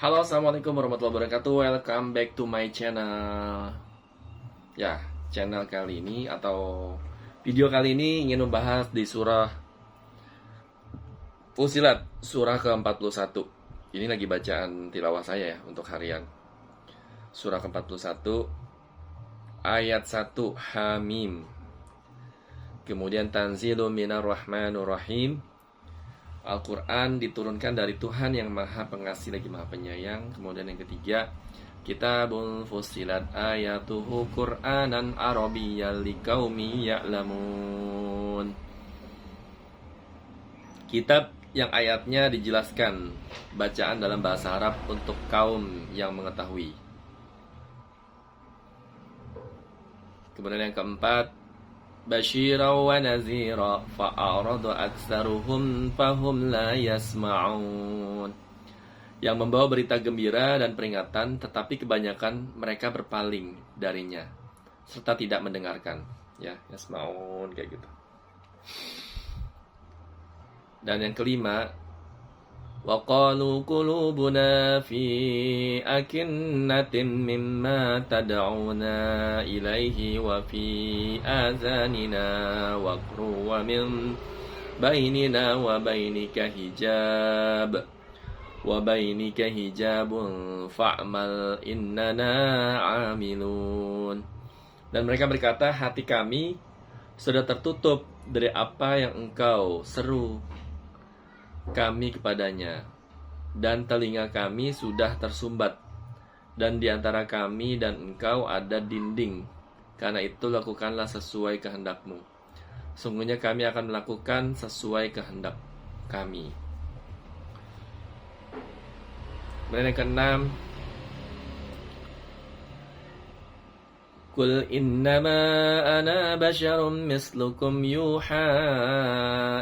Halo, assalamualaikum warahmatullahi wabarakatuh. Welcome back to my channel. Ya, channel kali ini atau video kali ini ingin membahas di surah Fusilat, surah ke-41. Ini lagi bacaan tilawah saya ya untuk harian. Surah ke-41 ayat 1 Hamim. Kemudian Tanzilun minar rahmanur rahim. Al-Quran diturunkan dari Tuhan yang maha pengasih lagi maha penyayang. Kemudian yang ketiga, Kitabun fussilat ayatuhu Qur'anan Arabiyyal liqaumi ya'lamun. Kitab yang ayatnya dijelaskan bacaan dalam bahasa Arab untuk kaum yang mengetahui. Kemudian yang keempat, Bashira wa nazira fa'aradu aksaruhum fahum la yasma'un. Yang membawa berita gembira dan peringatan, tetapi kebanyakan mereka berpaling darinya serta tidak mendengarkan. Ya, yasma'un kayak gitu. Dan yang kelima, wa qalu qulubuna fi akinnatin mimma tad'una ilaihi wa fi azanina waqru wa min bainina wa bainika hijabun fa'mal innana 'amilun. Dan mereka berkata, hati kami sudah tertutup dari apa yang engkau seru kami kepadanya, dan telinga kami sudah tersumbat, dan di antara kami dan engkau ada dinding. Karena itu lakukanlah sesuai kehendakmu. Sungguhnya kami akan melakukan sesuai kehendak kami. Dan yang keenam, Qul innama ana basyarum mislukum yuha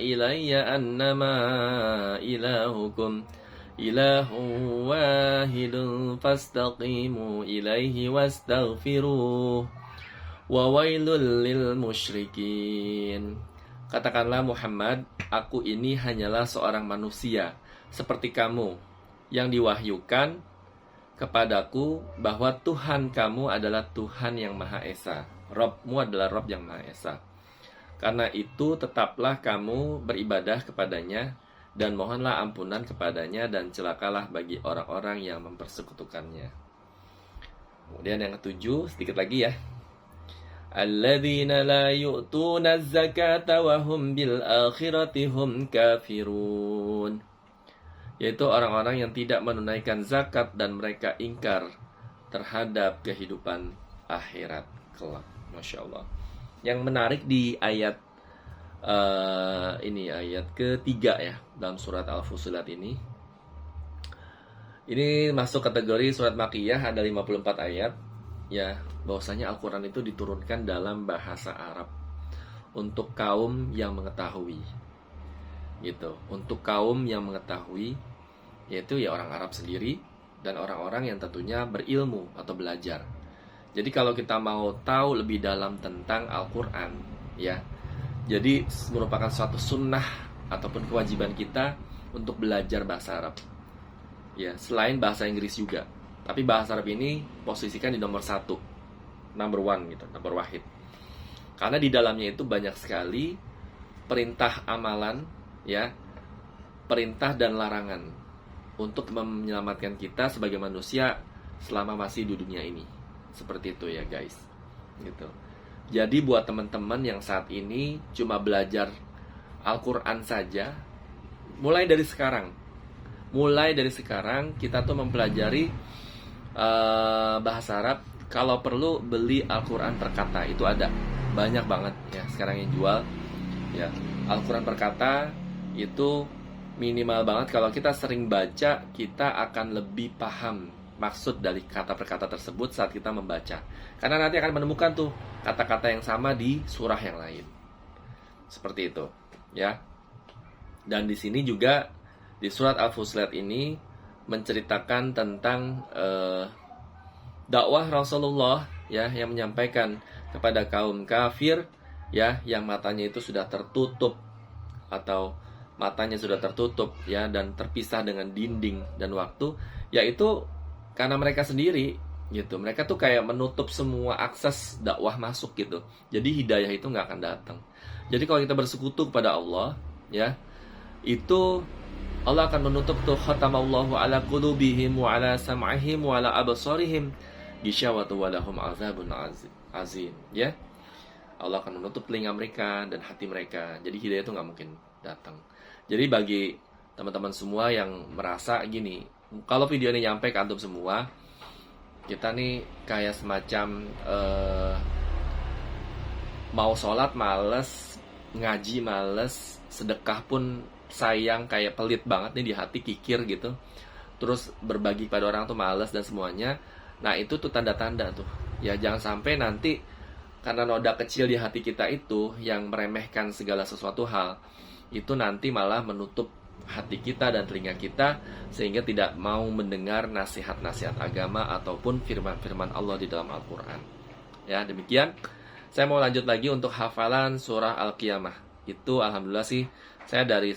ilayya annama ilahukum ilahun wahidun fastaqimu ilaihi wastaghfiruh wa wailul lil musyrikin. Katakanlah Muhammad, aku ini hanyalah seorang manusia seperti kamu yang diwahyukan kepadaku bahwa Tuhan kamu adalah Tuhan yang Maha Esa, Robmu adalah Rob yang Maha Esa. Karena itu tetaplah kamu beribadah kepadanya dan mohonlah ampunan kepadanya, dan celakalah bagi orang-orang yang mempersekutukannya. Kemudian yang ketujuh, sedikit lagi ya. Alladzina la yu'tuna zakata wa hum bil akhirati hum kafirun. Yaitu orang-orang yang tidak menunaikan zakat dan mereka ingkar terhadap kehidupan akhirat kelak. Masya Allah. Yang menarik di ayat ini ayat ketiga ya dalam surat Al-Fusilat ini. Ini masuk kategori surat Makkiyah, ada 54 ayat. Ya, bahwasanya Al-Quran itu diturunkan dalam bahasa Arab untuk kaum yang mengetahui. Gitu, untuk kaum yang mengetahui, yaitu ya orang Arab sendiri dan orang-orang yang tentunya berilmu atau belajar. Jadi kalau kita mau tahu lebih dalam tentang Al-Quran ya, jadi merupakan suatu sunnah ataupun kewajiban kita untuk belajar bahasa Arab ya, selain bahasa Inggris juga. Tapi bahasa Arab ini posisikan di nomor 1, number one gitu, nomor wahid. Karena di dalamnya itu banyak sekali perintah amalan ya, perintah dan larangan untuk menyelamatkan kita sebagai manusia selama masih di dunia ini. Seperti itu ya guys. Gitu. Jadi buat teman-teman yang saat ini cuma belajar Al-Quran saja, mulai dari sekarang kita tuh mempelajari bahasa Arab. Kalau perlu beli Al-Quran per kata, itu ada banyak banget ya sekarang yang jual ya. Al-Quran per kata itu minimal banget. Kalau kita sering baca, kita akan lebih paham maksud dari kata per kata tersebut saat kita membaca. Karena nanti akan menemukan tuh kata-kata yang sama di surah yang lain. Seperti itu, ya. Dan di sini juga di surat Al-Fusilat ini menceritakan tentang dakwah Rasulullah ya, yang menyampaikan kepada kaum kafir ya, yang matanya itu sudah tertutup atau matanya sudah tertutup ya, dan terpisah dengan dinding dan waktu, yaitu karena mereka sendiri gitu. Mereka tuh kayak menutup semua akses dakwah masuk gitu. Jadi hidayah itu nggak akan datang. Jadi kalau kita bersekutu kepada Allah ya, itu Allah akan menutup tuh, khatamallahu ala qulubihim wa ala sam'ihim wa ala absarihim gisyawatu wa lahum azabun azim ya. Allah akan menutup telinga mereka dan hati mereka. Jadi hidayah itu nggak mungkin datang. Jadi bagi teman-teman semua yang merasa gini, kalau video ini nyampe ke antum semua, kita nih kayak semacam mau sholat males, ngaji males, sedekah pun sayang, kayak pelit banget nih di hati, kikir gitu. Terus berbagi pada orang tuh males dan semuanya. Nah itu tuh tanda-tanda tuh. Ya jangan sampai nanti karena noda kecil di hati kita itu yang meremehkan segala sesuatu hal, itu nanti malah menutup hati kita dan telinga kita sehingga tidak mau mendengar nasihat-nasihat agama ataupun firman-firman Allah di dalam Al-Quran. Ya demikian. Saya mau lanjut lagi untuk hafalan surah Al-Qiyamah. Itu alhamdulillah sih saya dari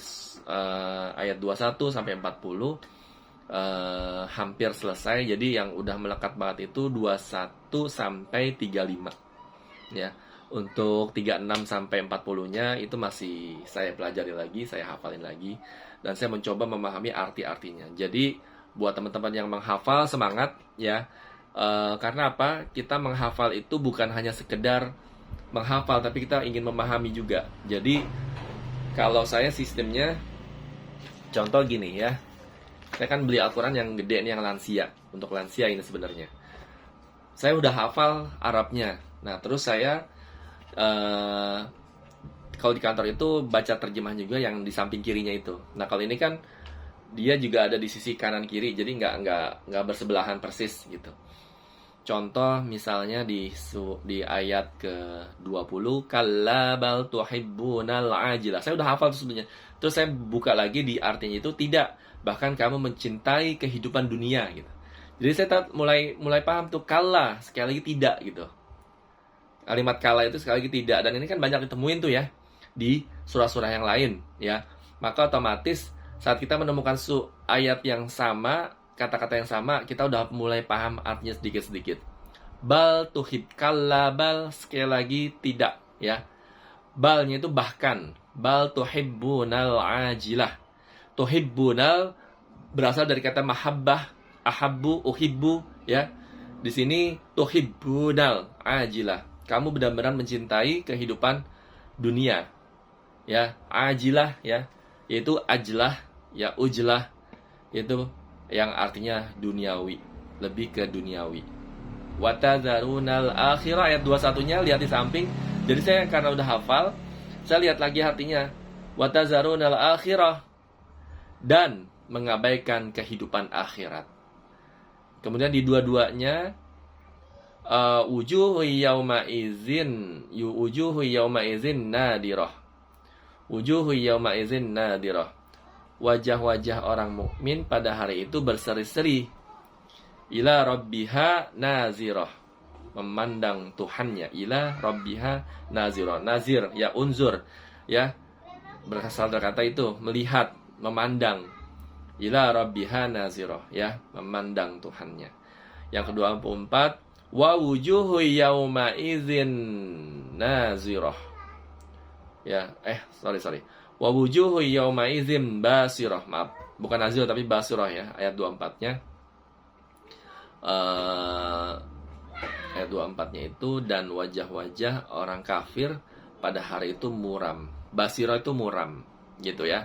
ayat 21 sampai 40 hampir selesai. Jadi yang udah melekat banget itu 21 sampai 35 ya. Untuk 36 sampai 40-nya itu masih saya pelajari lagi, saya hafalin lagi, dan saya mencoba memahami arti-artinya. Jadi buat teman-teman yang menghafal, semangat ya. Karena apa? Kita menghafal itu bukan hanya sekedar menghafal, tapi kita ingin memahami juga. Jadi kalau saya sistemnya, contoh gini ya, saya kan beli Al-Quran yang gede nih, yang lansia. Untuk lansia ini sebenarnya saya udah hafal Arabnya. Nah terus saya kalau di kantor itu baca terjemah juga yang di samping kirinya itu. Nah kalau ini kan dia juga ada di sisi kanan kiri, jadi nggak bersebelahan persis gitu. Contoh misalnya di ayat ke-20, kalla bal tuhibbunal ajilah. Saya udah hafal tuh sebenarnya. Terus saya buka lagi di artinya itu, tidak, bahkan kamu mencintai kehidupan dunia gitu. Jadi saya mulai paham tuh, kalla sekali lagi tidak gitu. Kalimat kala itu sekali lagi tidak, dan ini kan banyak ditemuin tuh ya di surah-surah yang lain ya. Maka otomatis saat kita menemukan ayat yang sama, kata-kata yang sama, kita udah mulai paham artinya sedikit-sedikit. Bal tuhib, kalla bal sekali lagi tidak ya. Balnya itu bahkan, bal tuhibbunal ajilah. Tuhibbunal berasal dari kata mahabbah, ahabbu, uhibbu ya. Di sini tuhibbunal ajilah. Kamu benar-benar mencintai kehidupan dunia ya, ajilah ya, yaitu ajlah ya, ujlah itu yang artinya duniawi, lebih ke duniawi. Watadzarunal akhirah, ayat 21-nya lihat di samping. Jadi saya karena udah hafal, saya lihat lagi artinya, watadzarunal akhirah, dan mengabaikan kehidupan akhirat. Kemudian di dua-duanya, wujuhu yawma izin nadirah. Wujuhu yawma izin nadirah. Wajah-wajah orang mukmin pada hari itu berseri-seri. Ila rabbiha nazirah. Memandang Tuhannya. Ila rabbiha nazirah. Nazir ya, unzur ya, berasal dari kata itu, melihat, memandang. Ila rabbiha nazirah ya, memandang Tuhannya. Yang ke-24, wa wujuhu yawma idzin nazirah ya, sorry, wa wujuhu yawma idzin basirah, maaf, bukan nazirah tapi basirah ya, ayat 24-nya. Ayat 24-nya itu, dan wajah-wajah orang kafir pada hari itu muram. Basirah itu muram gitu ya,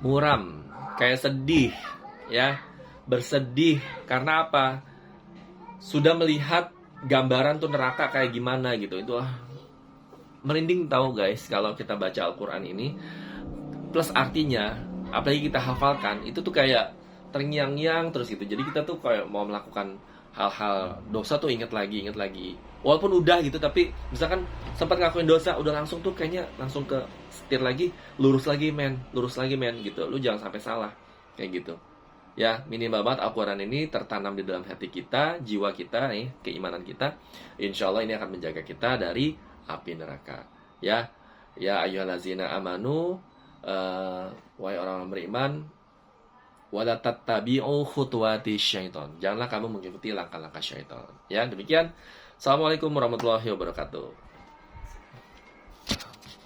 muram kayak sedih ya, bersedih karena apa? Sudah melihat gambaran tuh neraka kayak gimana gitu. Itu merinding tahu guys kalau kita baca Al-Quran ini. Plus artinya, apalagi kita hafalkan, itu tuh kayak terngiang-ngiang terus gitu. Jadi kita tuh kayak mau melakukan hal-hal dosa tuh inget lagi. Walaupun udah gitu, tapi misalkan sempat ngakuin dosa, udah langsung tuh kayaknya langsung ke setir lagi, lurus lagi men gitu. Lu jangan sampai salah kayak gitu. Ya, minimal banget Al-Quran ini tertanam di dalam hati kita, jiwa kita nih, keimanan kita. Insya Allah ini akan menjaga kita dari api neraka. Ya ayyuhallazina amanu Wahai orang beriman, wala tattabi'u khutuwati syaiton. Janganlah kamu mengikuti langkah-langkah syaitan. Ya, demikian. Assalamualaikum warahmatullahi wabarakatuh.